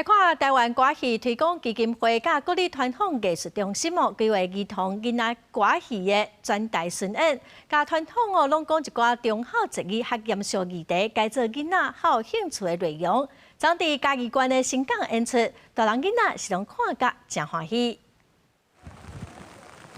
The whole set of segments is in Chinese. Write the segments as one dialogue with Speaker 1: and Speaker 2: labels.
Speaker 1: 来看台湾歌戏推广基金会甲国立传统艺术中心规划儿童囡仔歌戏的专题巡演，甲传统拢讲一寡中校职业较严肃议题，改做囡仔较有兴趣的内容。当地嘉义县的新港演出，大人囡仔是拢看甲真欢喜。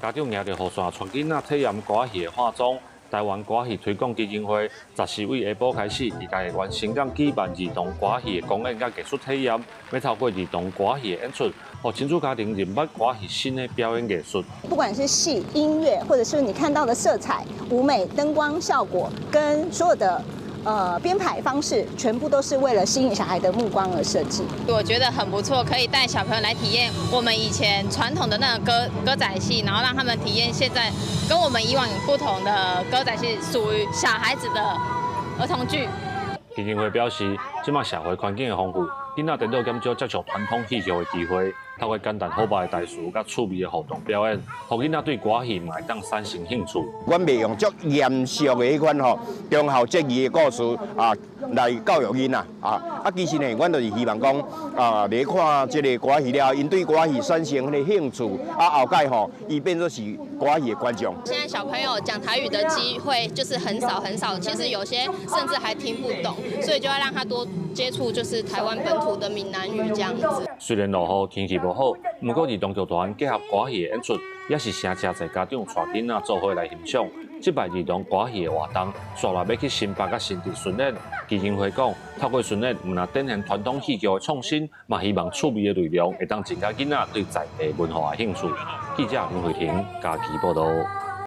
Speaker 2: 家长拿着雨伞，带囡仔体验歌戏的化妆。台湾歌戏推广基金会14位下晡开始，伫嘉义县新港举办儿童歌戏的公演甲艺术体验，要透过儿童歌戏的演出，让亲子家庭认捌歌戏新的表演艺术。
Speaker 3: 不管是戏、音乐，或者是你看到的色彩、舞美、灯光效果，跟所有的编排方式，全部都是为了吸引小孩的目光而设计。
Speaker 4: 我觉得很不错，可以带小朋友来体验我们以前传统的那个歌仔戏，然后让他们体验现在跟我们以往不同的歌仔戏，属于小孩子的儿童剧。
Speaker 2: 基金会表示，即卖社会环境的丰富，囡仔颠倒减少接触传统戏剧的机会，透过简单好白的台词甲趣味的互动表演，让囡仔对歌戏嘛会当产生兴趣。
Speaker 5: 阮袂用足严肃的迄款吼忠孝节义的故事来教育囡仔其实呢，阮就是希望讲来看这个歌戏了，因对歌戏产生迄个兴趣后摆吼，伊变作是歌戏的观众。
Speaker 4: 现在小朋友讲台语的机会就是很少很少，其实有些甚至还听不懂，所以就要让他多接触就是台湾本土的闽南语这样子。
Speaker 2: 虽然落雨天气不好，不过儿童剧团结合歌戏的演出，也是成真侪家长带囡仔做伙来欣赏。这摆儿童歌戏的活动，煞来要去新北甲新竹巡演。基金会讲，透过巡演，唔但展现传统戏剧的创新，嘛希望趣味的内容会当增加囡仔对在地文化的兴趣。记者林慧婷，嘉义报道。